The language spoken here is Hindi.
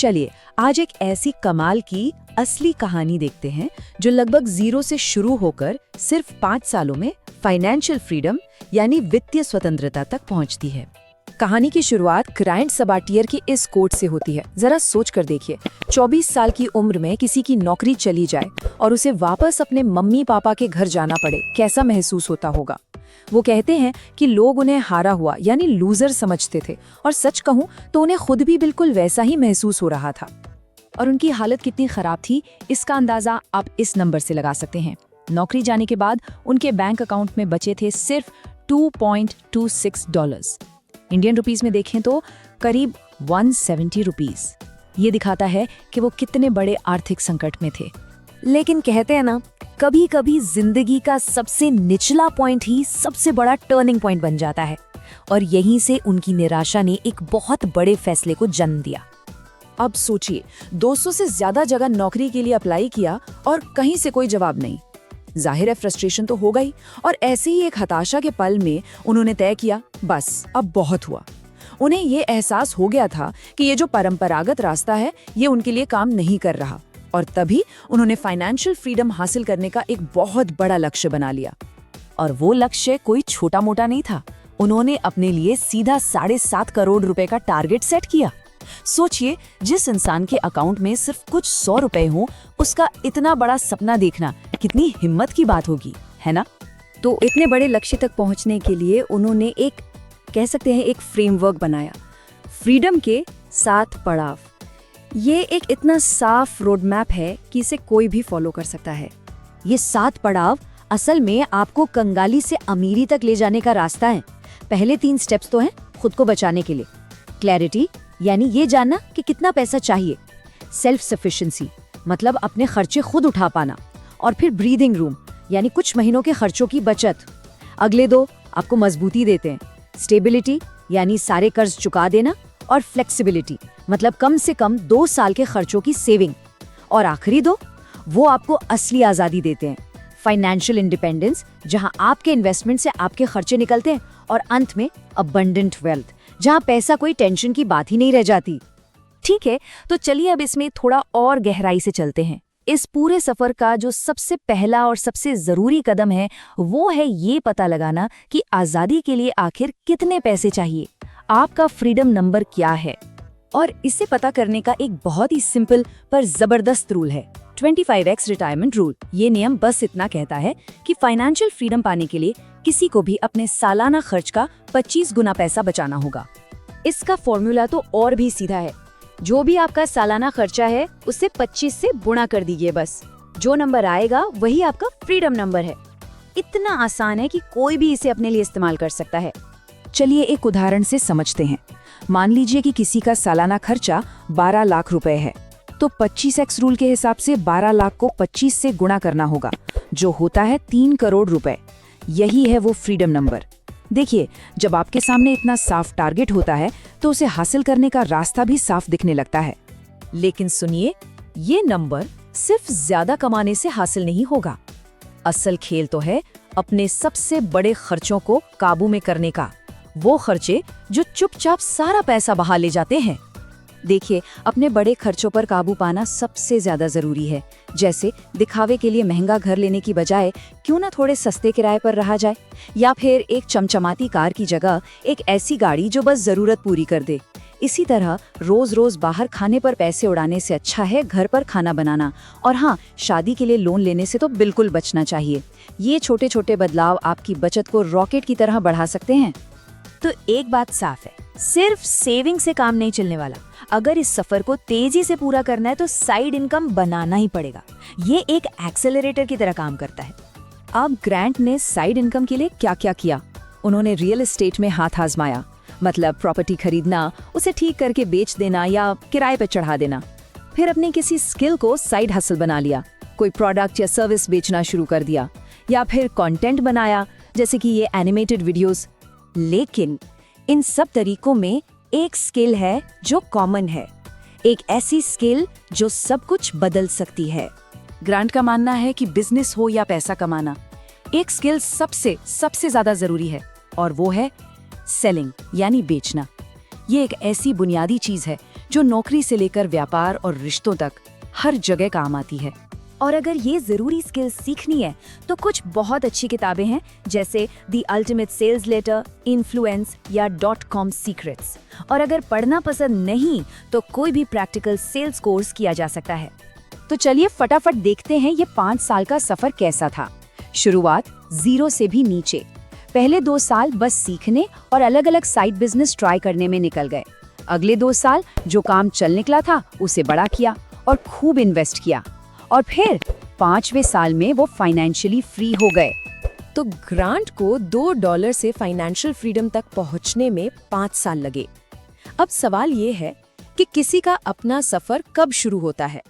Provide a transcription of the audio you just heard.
चलिए आज एक ऐसी कमाल की असली कहानी देखते हैं जो लगभग 0 से शुरू होकर सिर्फ 5 सालों में फाइनेंशियल फ्रीडम यानी वित्तीय स्वतंत्रता तक पहुंचती है। कहानी की शुरुआत ग्रांट सबाटियर की इस कोट से होती है। जरा सोच कर देखिए, 24 साल की उम्र में किसी की नौकरी चली जाए और उसे वापस अपने मम्मी पापा के घर जाना पड़े, कैसा महसूस होता होगा। वो कहते हैं कि लोग उन्हें हारा हुआ यानी लूजर समझते थे, और सच कहूं तो उन्हें खुद भी बिल्कुल वैसा ही महसूस हो रहा था। और उनकी हालत कितनी खराब थी, इसका अंदाजा आप इस नंबर से लगा सकते हैं। नौकरी जाने के बाद उनके बैंक अकाउंट में बचे थे सिर्फ $2.26। इंडियन रुपीस में देखें तो करीब 170 रुपीस। ये दिखाता है कि वो कितने बड़े आर्थिक संकट में थे। लेकिन कहते हैं ना, कभी कभी जिंदगी का सबसे निचला पॉइंट ही सबसे बड़ा टर्निंग पॉइंट बन जाता है, और यहीं से उनकी निराशा ने एक बहुत बड़े फैसले को जन्म दिया। अब सोचिए, 200 से ज्यादा जगह नौकरी के लिए अप्लाई किया और कहीं से कोई जवाब नहीं। जाहिर है फ्रस्ट्रेशन तो हो गई, और ऐसे ही एक हताशा के पल में उन्होंने तय किया, बस अब बहुत हुआ। उन्हें ये एहसास हो गया था कि ये जो परंपरागत रास्ता है ये उनके लिए काम नहीं कर रहा, और तभी उन्होंने फाइनेंशियल फ्रीडम हासिल करने का एक बहुत बड़ा लक्ष्य बना लिया। और वो लक्ष्य कोई छोटा मोटा नहीं था। उन्होंने अपने लिए सीधा 7.5 करोड़ रुपए का टारगेट सेट किया। सोचिए, जिस इंसान के अकाउंट में सिर्फ कुछ 100 रुपए हो, उसका इतना बड़ा सपना देखना कितनी हिम्मत की बात होगी, है ना? तो इतने बड़े लक्ष्य तक पहुंचने के लिए उन्होंने एक, कह सकते हैं, एक फ्रेमवर्क बनाया, फ्रीडम के 7 पड़ाव। ये एक इतना साफ रोड मैप है कि इसे कोई भी फॉलो कर सकता है। ये 7 पड़ाव असल में आपको कंगाली से अमीरी तक ले जाने का रास्ता है। पहले 3 स्टेप्स तो हैं खुद को बचाने के लिए। क्लैरिटी यानी ये जानना कि कितना पैसा चाहिए। सेल्फ सफिशिएंसी मतलब अपने खर्चे खुद उठा पाना। और फिर ब्रीदिंग रूम यानी कुछ महीनों के खर्चों की बचत। अगले 2 आपको मजबूती देते हैं। स्टेबिलिटी यानी सारे कर्ज चुका देना, और फ्लेक्सिबिलिटी मतलब कम से कम 2 साल के खर्चों की सेविंग। और आखिरी 2 वो आपको असली आजादी देते हैं, फाइनेंशियल इंडिपेंडेंस, जहां आपके इन्वेस्टमेंट से आपके खर्चे निकलते हैं, और अंत में अबंडेंट वेल्थ, जहां पैसा कोई टेंशन की बात ही नहीं रह जाती। ठीक है, तो चलिए अब इसमें थोड़ा और गहराई से चलते हैं। इस पूरे सफर का जो सबसे पहला और सबसे जरूरी कदम है वो है ये पता लगाना कि आजादी के लिए आखिर कितने पैसे चाहिए, आपका फ्रीडम नंबर क्या है। और इसे पता करने का एक बहुत ही सिंपल पर जबरदस्त रूल है, 25x रिटायरमेंट रूल। ये नियम बस इतना कहता है कि फाइनेंशियल फ्रीडम पाने के लिए किसी को भी अपने सालाना खर्च का 25 गुना पैसा बचाना होगा। इसका फॉर्मूला तो और भी सीधा है, जो भी आपका सालाना खर्चा है उसे 25 से गुणा कर दीजिए। बस जो नंबर आएगा वही आपका फ्रीडम नंबर है। इतना आसान है कि कोई भी इसे अपने लिए इस्तेमाल कर सकता है। चलिए एक उदाहरण से समझते हैं। मान लीजिए कि किसी का सालाना खर्चा 12 लाख रुपए है, तो 25x रूल के हिसाब से 12 लाख को 25 से गुणा करना होगा, जो होता है 3 करोड़ रुपए। यही है वो फ्रीडम नंबर। देखिए, जब आपके सामने इतना साफ टारगेट होता है तो उसे हासिल करने का रास्ता भी साफ दिखने लगता है। लेकिन सुनिए, ये नंबर सिर्फ ज्यादा कमाने से हासिल नहीं होगा। असल खेल तो है अपने सबसे बड़े खर्चों को काबू में करने का, वो खर्चे जो चुपचाप सारा पैसा बहा ले जाते हैं। देखिए, अपने बड़े खर्चों पर काबू पाना सबसे ज्यादा जरूरी है। जैसे दिखावे के लिए महंगा घर लेने की बजाय क्यों ना थोड़े सस्ते किराए पर रहा जाए, या फिर एक चमचमाती कार की जगह एक ऐसी गाड़ी जो बस जरूरत पूरी कर दे। इसी तरह रोज रोज बाहर खाने पर पैसे उड़ाने से अच्छा है घर पर खाना बनाना। और हाँ, शादी के लिए लोन लेने से तो बिल्कुल बचना चाहिए। ये छोटे छोटे बदलाव आपकी बचत को रॉकेट की तरह बढ़ा सकते हैं। तो एक बात साफ है, सिर्फ सेविंग से काम नहीं चलने वाला। अगर इस सफर को तेजी से पूरा करना है तो साइड इनकम बनाना ही पड़ेगा। ये एक एक्सेलरेटर की तरह काम करता है। अब ग्रांट ने साइड इनकम के लिए क्या क्या किया? उन्होंने रियल एस्टेट में हाथ आजमाया, मतलब प्रॉपर्टी खरीदना, उसे ठीक करके बेच देना या किराए पर चढ़ा देना। फिर अपने किसी स्किल को साइड हसल बना लिया, कोई प्रोडक्ट या सर्विस बेचना शुरू कर दिया, या फिर कंटेंट बनाया, जैसे कि ये एनिमेटेड वीडियोस। लेकिन इन सब तरीकों में एक स्किल है जो कॉमन है, एक ऐसी स्किल जो सब कुछ बदल सकती है। ग्रांट का मानना है कि बिजनेस हो या पैसा कमाना, एक स्किल सबसे ज्यादा जरूरी है, और वो है सेलिंग यानी बेचना। ये एक ऐसी बुनियादी चीज है जो नौकरी से लेकर व्यापार और रिश्तों तक हर जगह काम आती है। और अगर ये ज़रूरी स्किल्स सीखनी है तो कुछ बहुत अच्छी किताबें हैं, जैसे the ultimate sales letter, influence या .com सीक्रेट्स। और अगर पढ़ना पसंद नहीं तो कोई भी प्रैक्टिकल सेल्स कोर्स किया जा सकता है। तो चलिए फटाफट देखते हैं ये 5 साल का सफर कैसा था। शुरुआत 0 से भी नीचे। पहले 2 साल बस सीखने और अलग अलग साइड बिजनेस ट्राई करने में निकल गए। अगले 2 साल जो काम चल निकला था उसे बड़ा किया और खूब इन्वेस्ट किया। और फिर 5वें साल में वो फाइनेंशियली फ्री हो गए। तो ग्रांट को $2 से फाइनेंशियल फ्रीडम तक पहुंचने में 5 साल लगे। अब सवाल ये है कि किसी का अपना सफर कब शुरू होता है।